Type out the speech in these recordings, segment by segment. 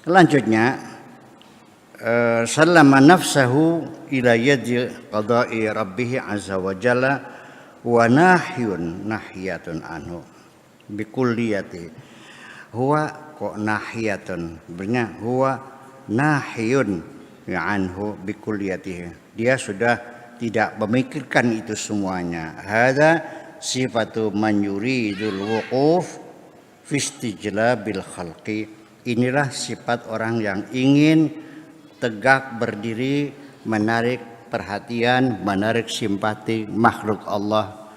Selanjutnya, sallama nafsahu ila yadi qada'i rabbih azza wa jalla wa nahyatun anhu bikulliyati. Huwa kok nahiyatun, sebenarnya huwa nahyun anhu bikulliyatihi. Dia sudah tidak memikirkan itu semuanya. Hadza sifatu man yuridul wuquf fi istijlabil khalqi. Inilah sifat orang yang ingin tegak berdiri, menarik perhatian, menarik simpati makhluk Allah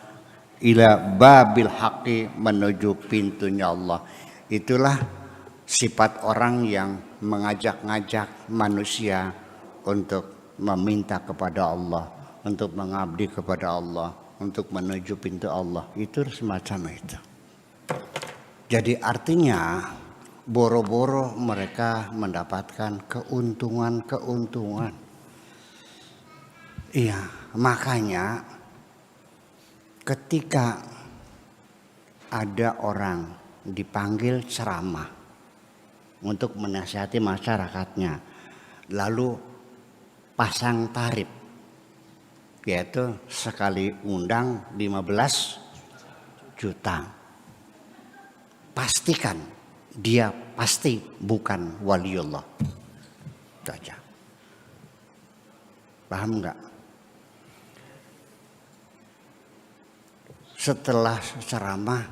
ila babil haqqi, menuju pintunya Allah. Itulah sifat orang yang mengajak-ngajak manusia untuk meminta kepada Allah, untuk mengabdi kepada Allah, untuk menuju pintu Allah. Itu semacam itu. Jadi artinya boro-boro mereka mendapatkan keuntungan. Iya, makanya ketika ada orang dipanggil ceramah untuk menasihati masyarakatnya, lalu pasang tarif, yaitu sekali undang 15 juta. Pastikan dia pasti bukan waliullah. Itu aja. Paham enggak? Setelah ceramah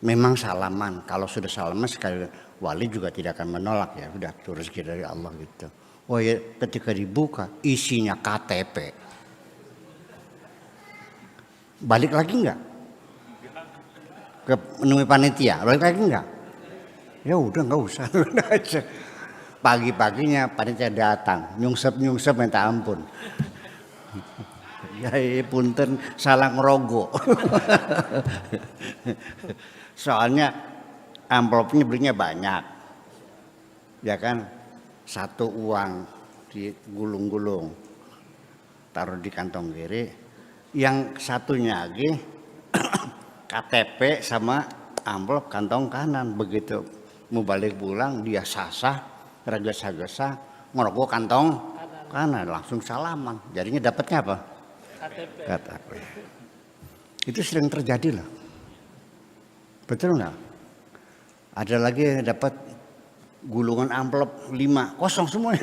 memang salaman. Kalau sudah salaman sekali, wali juga tidak akan menolak, ya sudah itu rezeki dari Allah gitu. Oh ya, ketika dibuka isinya KTP. Balik lagi enggak? Ke menemui panitia, balik lagi enggak? Ya udah enggak usah. Pagi-paginya panitia datang, nyungsep minta ampun. Ya punten salah ngerogo. Soalnya amplopnya belinya banyak. Ya kan? Satu uang digulung-gulung. Taruh di kantong kiri. Yang satunya lagi KTP sama amplop kantong kanan. Begitu mau balik pulang dia sasah, tergesa-gesa ngerogoh kantong kanan, langsung salaman. Jadinya dapatnya apa? KTP. Itu sering terjadi loh. Betul nggak? Ada lagi yang dapat gulungan amplop 5 kosong semua.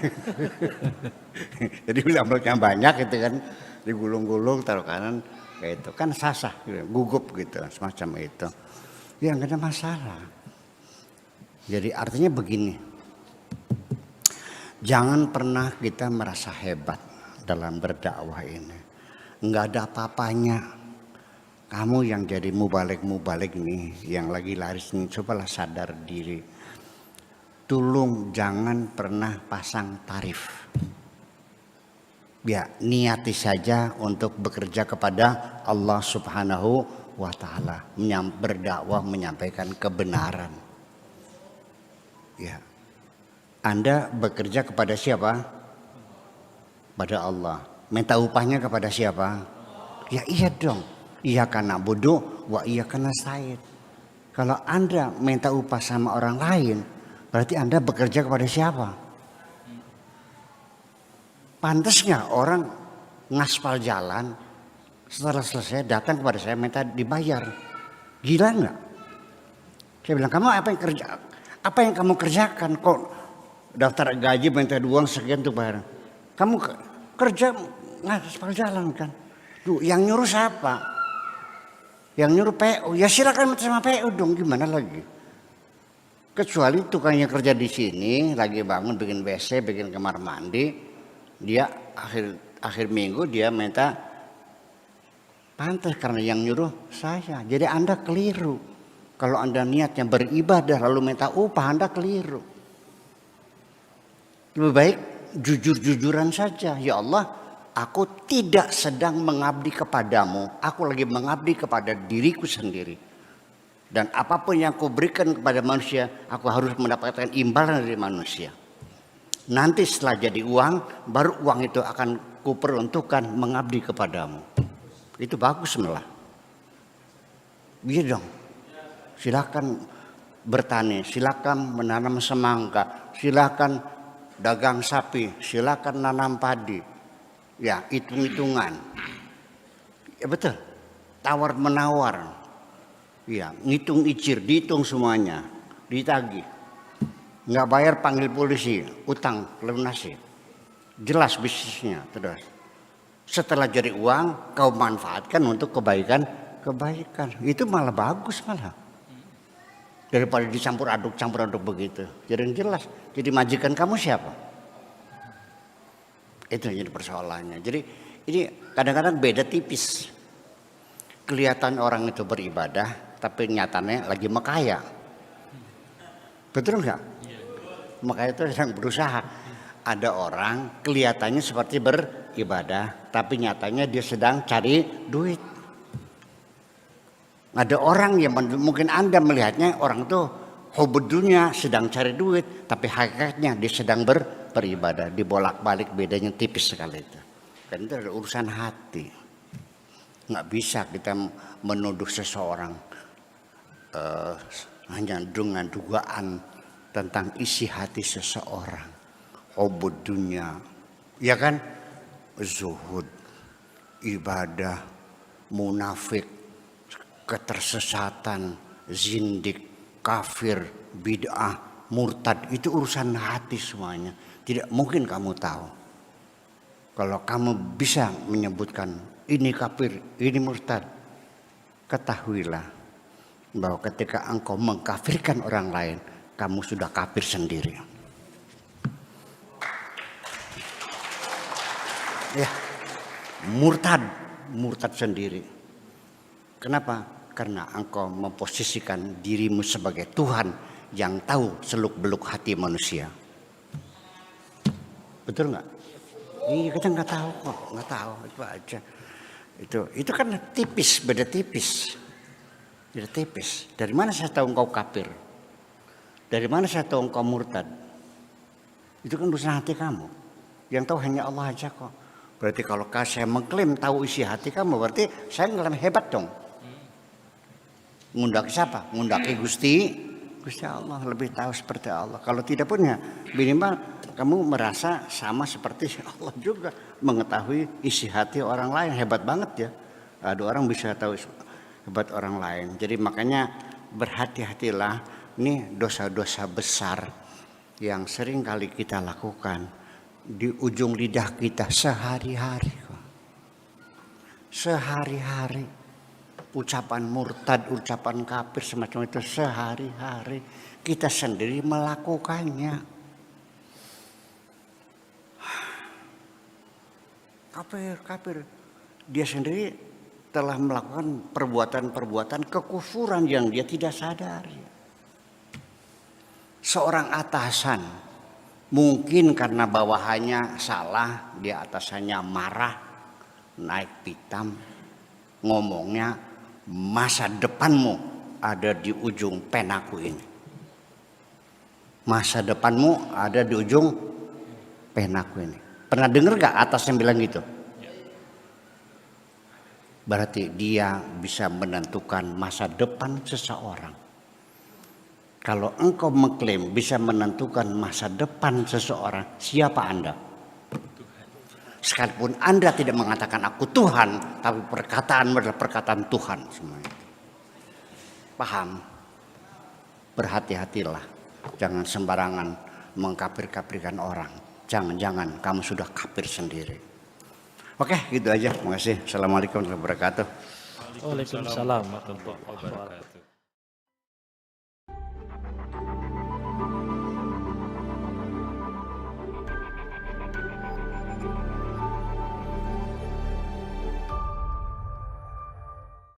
Jadi amplopnya banyak gitu kan, digulung-gulung taruh kanan. Kayak itu kan sasah, gugup gitu, semacam itu. Ya nggak ada masalah. Jadi artinya begini, jangan pernah kita merasa hebat dalam berdakwah ini. Nggak ada apa-apanya. Kamu yang jadi mubalik nih, yang lagi laris nih, cobalah sadar diri. Tolong jangan pernah pasang tarif. Ya, niati saja untuk bekerja kepada Allah Subhanahu wa Ta'ala, berdakwah, menyampaikan kebenaran. Ya, Anda bekerja kepada siapa? Pada Allah. Minta upahnya kepada siapa? Ya iya dong. Iyyaka na'budu wa iyyaka nasta'in. Kalau Anda minta upah sama orang lain, berarti Anda bekerja kepada siapa? Pantas nggak orang ngaspal jalan, setelah selesai datang kepada saya minta dibayar? Gila nggak? Saya bilang, kamu apa yang kamu kerjakan? Kok daftar gaji minta uang sekian tuh bayar? Kamu kerja ngaspal jalan kan? Duh, yang nyuruh siapa? Yang nyuruh PU? Ya silakan sama PU dong, gimana lagi? Kecuali tukangnya kerja di sini, lagi bangun bikin WC, bikin kamar mandi. Dia akhir minggu dia minta pantas karena yang nyuruh saya. Jadi Anda keliru. Kalau Anda niatnya beribadah lalu minta upah, Anda keliru. Lebih baik jujur-jujuran saja. Ya Allah, aku tidak sedang mengabdi kepadamu. Aku lagi mengabdi kepada diriku sendiri. Dan apapun yang aku berikan kepada manusia, aku harus mendapatkan imbalan dari manusia. Nanti setelah jadi uang, baru uang itu akan kuperuntukkan mengabdi kepadamu. Itu bagus malah. Iya dong. Silakan bertani, silakan menanam semangka, silakan dagang sapi, silakan nanam padi. Ya, hitung-hitungan. Ya betul. Tawar menawar. Ya, ngitung icir, dihitung semuanya, ditagih. Nggak bayar panggil polisi, utang lunasi. Jelas bisnisnya, terus. Setelah jadi uang, kau manfaatkan untuk kebaikan. Itu malah bagus malah. Daripada campur aduk begitu. Jadi jelas. Jadi majikan kamu siapa? Itu jadi persoalannya. Jadi ini kadang-kadang beda tipis. Kelihatan orang itu beribadah, tapi nyatanya lagi mekaya. Betul nggak? Makanya itu yang berusaha. Ada orang kelihatannya seperti beribadah, tapi nyatanya dia sedang cari duit. Ada orang yang mungkin Anda melihatnya orang itu hobinya sedang cari duit, tapi hakikatnya dia sedang beribadah. Dibolak-balik, bedanya tipis sekali itu. Kan itu adalah urusan hati. Nggak bisa kita menuduh seseorang hanya dengan dugaan tentang isi hati seseorang. Hubud dunia, ya kan? Zuhud, ibadah, munafik, ketersesatan, zindik, kafir, bid'ah, murtad, itu urusan hati semuanya. Tidak mungkin kamu tahu. Kalau kamu bisa menyebutkan ini kafir, ini murtad, ketahuilah bahwa ketika engkau mengkafirkan orang lain, kamu sudah kafir sendiri. Ya, murtad sendiri. Kenapa? Karena engkau memposisikan dirimu sebagai Tuhan yang tahu seluk-beluk hati manusia. Betul nggak? Iya, kita nggak tahu kok, nggak tahu itu aja. Itu kan tipis, beda tipis. Beda tipis. Dari mana saya tahu engkau kafir? Dari mana saya tahu engkau murtad? Itu kan urusan hati kamu. Yang tahu hanya Allah aja kok. Berarti kalau saya mengklaim tahu isi hati kamu, berarti saya ngeklaim hebat dong. Ngundaki siapa? Ngundaki Gusti Allah, lebih tahu seperti Allah. Kalau tidak punya, minimal kamu merasa sama seperti Allah juga, mengetahui isi hati orang lain. Hebat banget ya. Ada orang bisa tahu hebat orang lain. Jadi makanya berhati-hatilah. Ini dosa-dosa besar yang sering kali kita lakukan di ujung lidah kita sehari-hari. Sehari-hari. Ucapan murtad, ucapan kafir semacam itu sehari-hari kita sendiri melakukannya. Kafir. Dia sendiri telah melakukan perbuatan-perbuatan kekufuran yang dia tidak sadari. Seorang atasan mungkin karena bawahannya salah, dia atasannya marah, naik pitam, ngomongnya masa depanmu ada di ujung penaku ini. Masa depanmu ada di ujung penaku ini. Pernah dengar gak atas yang bilang gitu? Berarti dia bisa menentukan masa depan seseorang. Kalau engkau mengklaim bisa menentukan masa depan seseorang, siapa Anda? Sekalipun Anda tidak mengatakan aku Tuhan, tapi perkataanmu adalah perkataan Tuhan semuanya. Paham? Berhati-hatilah. Jangan sembarangan mengkafir-kafirkan orang. Jangan-jangan kamu sudah kafir sendiri. Oke, gitu aja. Terima kasih. Assalamualaikum warahmatullahi wabarakatuh. Waalaikumsalam warahmatullahi wabarakatuh.